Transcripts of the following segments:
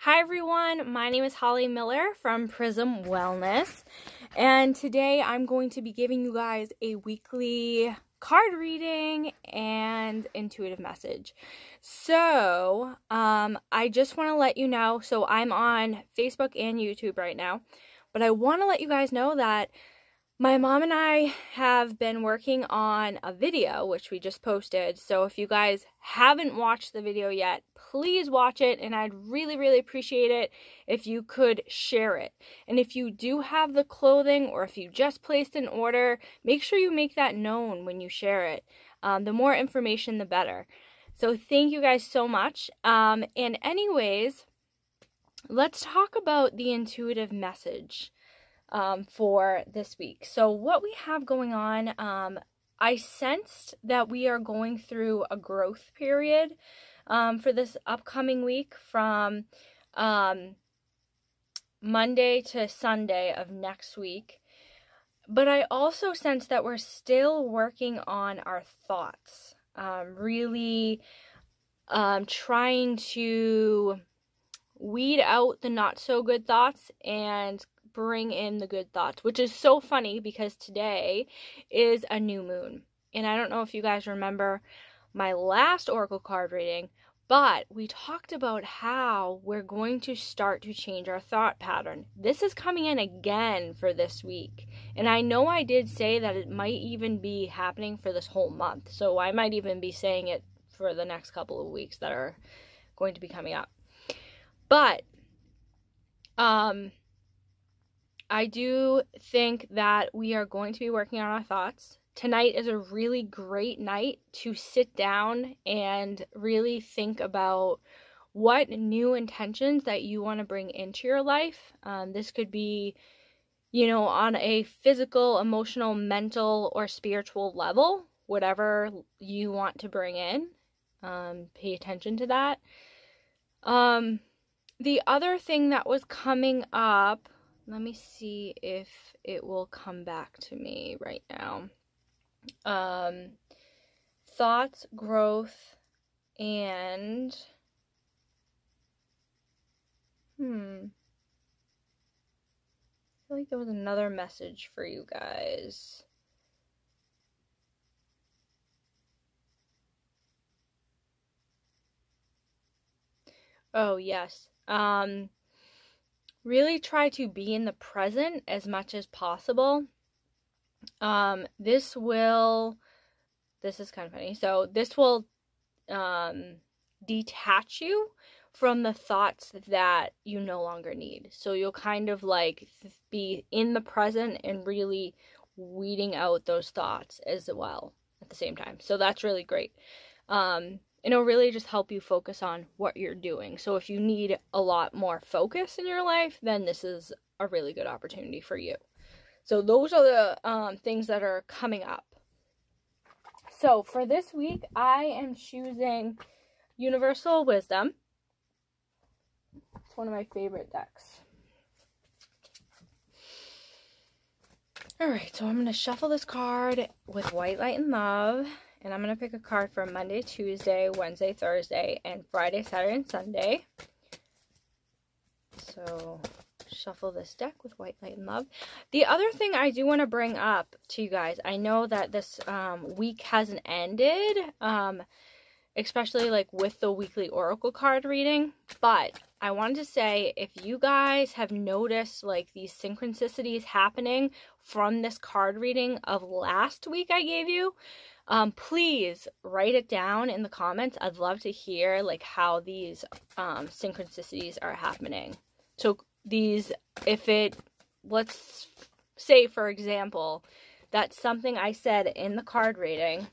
Hi everyone, my name is Holly Miller from Prism Wellness, and today I'm going to be giving you guys a weekly card reading and intuitive message. So, I just want to let you know, so I'm on Facebook and YouTube right now, but I want to let you guys know that my mom and I have been working on a video, which we just posted. So if you guys haven't watched the video yet, please watch it. And I'd really, really appreciate it if you could share it. And if you do have the clothing or if you just placed an order, make sure you make that known when you share it. The more information, the better. So thank you guys so much. And anyways, let's talk about the intuitive message for this week. So what we have going on, I sensed that we are going through a growth period for this upcoming week from Monday to Sunday of next week. But I also sense that we're still working on our thoughts, really trying to weed out the not so good thoughts and bring in the good thoughts, which is so funny because today is a new moon. And I don't know if you guys remember my last oracle card reading, but we talked about how we're going to start to change our thought pattern. This is coming in again for this week. And I know I did say that it might even be happening for this whole month. So I might even be saying it for the next couple of weeks that are going to be coming up. But I do think that we are going to be working on our thoughts. Tonight is a really great night to sit down and really think about what new intentions that you want to bring into your life. This could be, on a physical, emotional, mental, or spiritual level, whatever you want to bring in. Pay attention to that. The other thing that was coming up, let me see if it will come back to me right now. Thoughts, growth, and I feel like there was another message for you guys. Oh, yes. Really try to be in the present as much as possible. This is kind of funny. So this will detach you from the thoughts that you no longer need. So you'll kind of like be in the present and really weeding out those thoughts as well at the same time. So that's really great. It'll really just help you focus on what you're doing. So if you need a lot more focus in your life, then this is a really good opportunity for you. So those are the things that are coming up. So for this week, I am choosing Universal Wisdom. It's one of my favorite decks. Alright, so I'm going to shuffle this card with White Light and Love. And I'm going to pick a card for Monday, Tuesday, Wednesday, Thursday, and Friday, Saturday, and Sunday. So, shuffle this deck with White Light and Love. The other thing I do want to bring up to you guys, I know that this week hasn't ended, especially like with the weekly oracle card reading, but I wanted to say, if you guys have noticed like these synchronicities happening from this card reading of last week I gave you, please write it down in the comments. I'd love to hear like how these synchronicities are happening. So these, let's say for example, that something I said in the card reading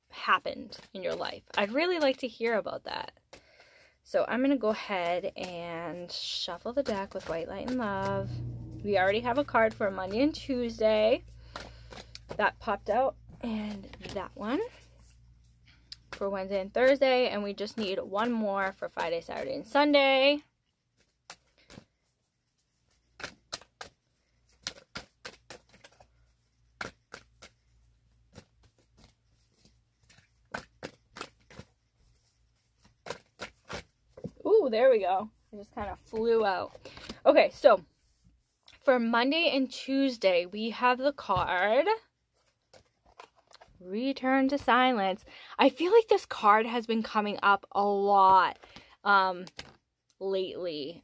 happened in your life. I'd really like to hear about that. So I'm going to go ahead and shuffle the deck with White Light and Love. We already have a card for Monday and Tuesday. That popped out. And that one for Wednesday and Thursday. And we just need one more for Friday, Saturday, and Sunday. Ooh, there we go. It just kind of flew out. Okay, so for Monday and Tuesday, we have the card Return to Silence. I feel like this card has been coming up a lot lately.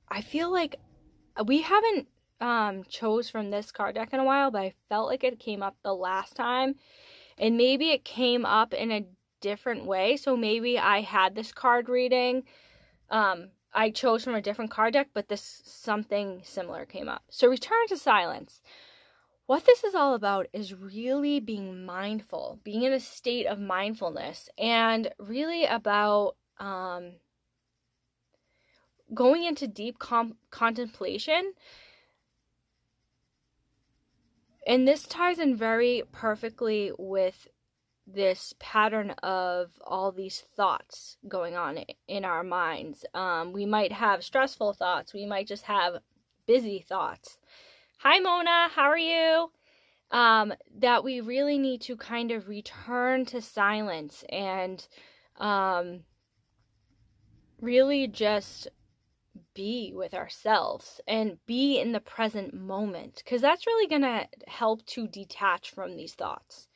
I feel like we haven't chose from this card deck in a while, but I felt like it came up the last time. And maybe it came up in a different way. So maybe I had this card reading. I chose from a different card deck, but something similar came up. So Return to Silence. What this is all about is really being mindful, being in a state of mindfulness, and really about going into deep contemplation. And this ties in very perfectly with this pattern of all these thoughts going on in our minds. We might have stressful thoughts. We might just have busy thoughts. Hi, Mona. How are you? That we really need to kind of return to silence and really just be with ourselves and be in the present moment, because that's really going to help to detach from these thoughts.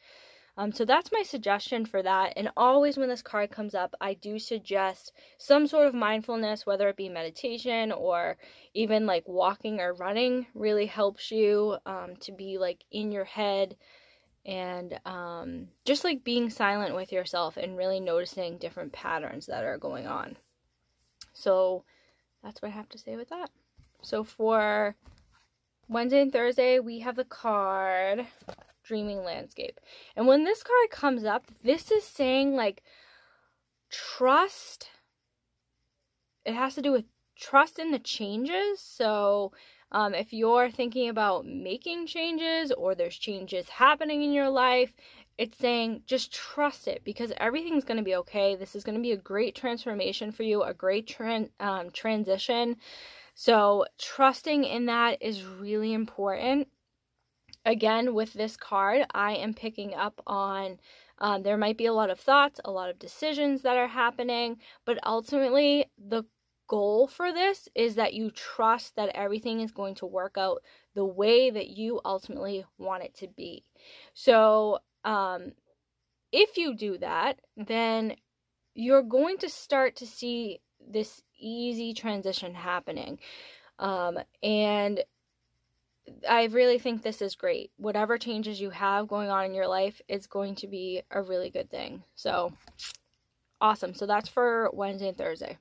So that's my suggestion for that. And always when this card comes up, I do suggest some sort of mindfulness, whether it be meditation or even like walking or running, really helps you to be like in your head and just like being silent with yourself and really noticing different patterns that are going on. So that's what I have to say with that. So for Wednesday and Thursday, we have the card Dreaming Landscape. And when this card comes up, this is saying like trust. It has to do with trust in the changes. So if you're thinking about making changes or there's changes happening in your life, it's saying just trust it, because everything's going to be okay. This is going to be a great transformation for you, a great transition. So trusting in that is really important. Again, with this card, I am picking up on there might be a lot of thoughts, a lot of decisions that are happening, but ultimately the goal for this is that you trust that everything is going to work out the way that you ultimately want it to be. So if you do that, then you're going to start to see this easy transition happening. And I really think this is great. Whatever changes you have going on in your life, it's going to be a really good thing. So, awesome. So that's for Wednesday and Thursday.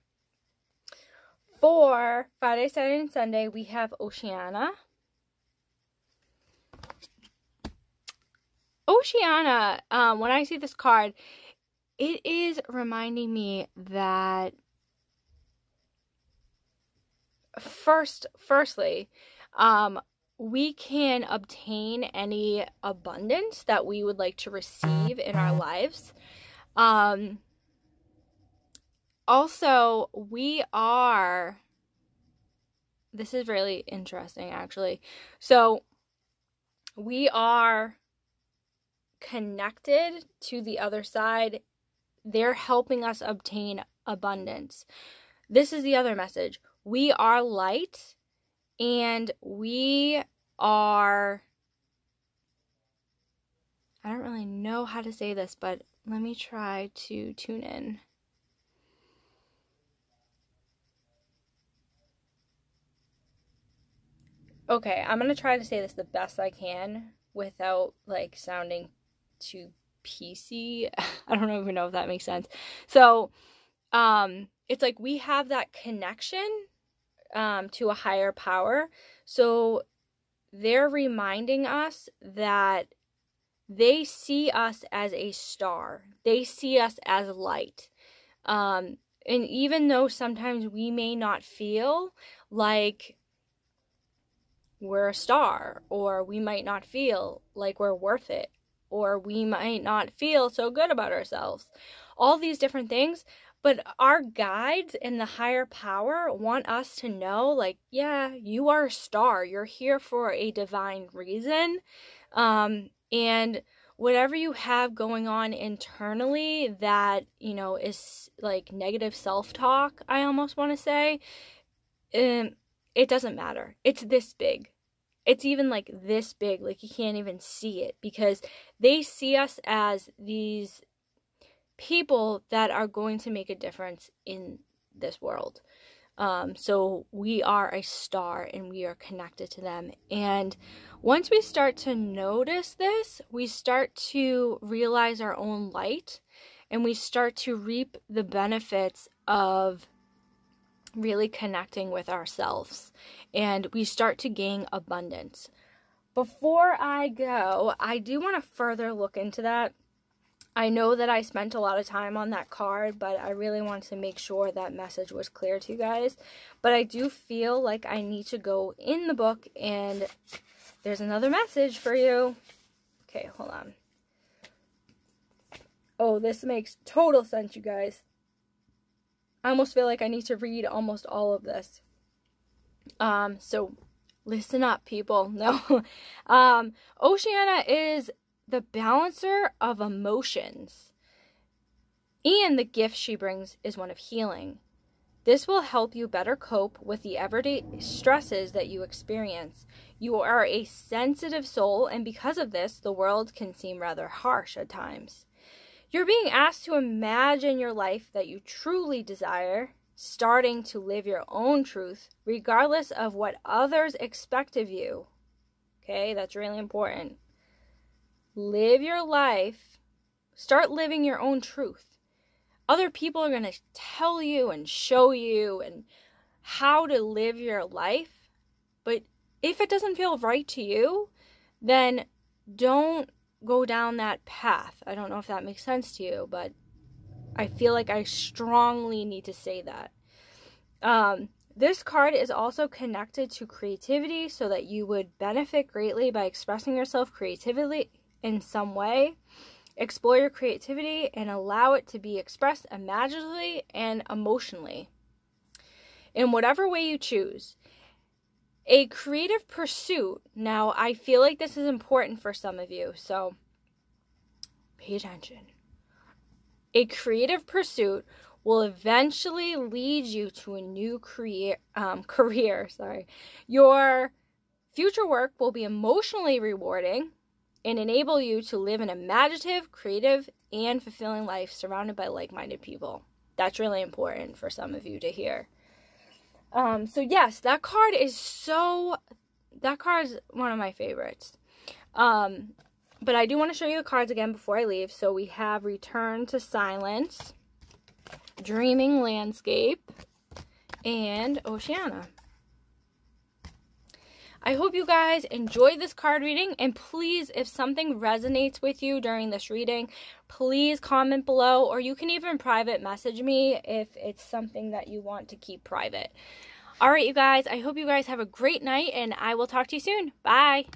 For Friday, Saturday, and Sunday, we have Oceana. Oceana, when I see this card, it is reminding me that firstly, we can obtain any abundance that we would like to receive in our lives. Also, this is really interesting actually. So we are connected to the other side. They're helping us obtain abundance. This is the other message. We are light. And we are, I don't really know how to say this, but let me try to tune in. Okay, I'm going to try to say this the best I can without like sounding too PC. I don't even know if that makes sense. So, it's like we have that connection to a higher power. So they're reminding us that they see us as a star. They see us as light. And even though sometimes we may not feel like we're a star, or we might not feel like we're worth it, or we might not feel so good about ourselves, all these different things, but our guides and the higher power want us to know, like, yeah, you are a star. You're here for a divine reason. And whatever you have going on internally that, you know, is like negative self-talk, I almost want to say, it doesn't matter. It's this big. It's even like this big, like you can't even see it, because they see us as these people that are going to make a difference in this world. So we are a star and we are connected to them. And once we start to notice this, we start to realize our own light, and we start to reap the benefits of really connecting with ourselves, and we start to gain abundance. Before I go, I do want to further look into that. I know that I spent a lot of time on that card, but I really wanted to make sure that message was clear to you guys. But I do feel like I need to go in the book, and there's another message for you. Okay, hold on. Oh, this makes total sense, you guys. I almost feel like I need to read almost all of this. So listen up, people. No. Oceana is the balancer of emotions, and the gift she brings is one of healing. This will help you better cope with the everyday stresses that you experience. You are a sensitive soul, and because of this, the world can seem rather harsh at times. You're being asked to imagine your life that you truly desire, starting to live your own truth, regardless of what others expect of you. Okay, that's really important. Live your life. Start living your own truth. Other people are going to tell you and show you and how to live your life. But if it doesn't feel right to you, then don't go down that path. I don't know if that makes sense to you, but I feel like I strongly need to say that. This card is also connected to creativity, so that you would benefit greatly by expressing yourself creatively in some way. Explore your creativity and allow it to be expressed imaginatively and emotionally in whatever way you choose. A creative pursuit. Now, I feel like this is important for some of you, so pay attention. A creative pursuit will eventually lead you to a new career. Your future work will be emotionally rewarding and enable you to live an imaginative, creative, and fulfilling life surrounded by like-minded people. That's really important for some of you to hear. So yes, that card is one of my favorites. But I do want to show you the cards again before I leave. So we have Return to Silence, Dreaming Landscape, and Oceana. I hope you guys enjoyed this card reading, and please, if something resonates with you during this reading, please comment below, or you can even private message me if it's something that you want to keep private. All right, you guys, I hope you guys have a great night, and I will talk to you soon. Bye.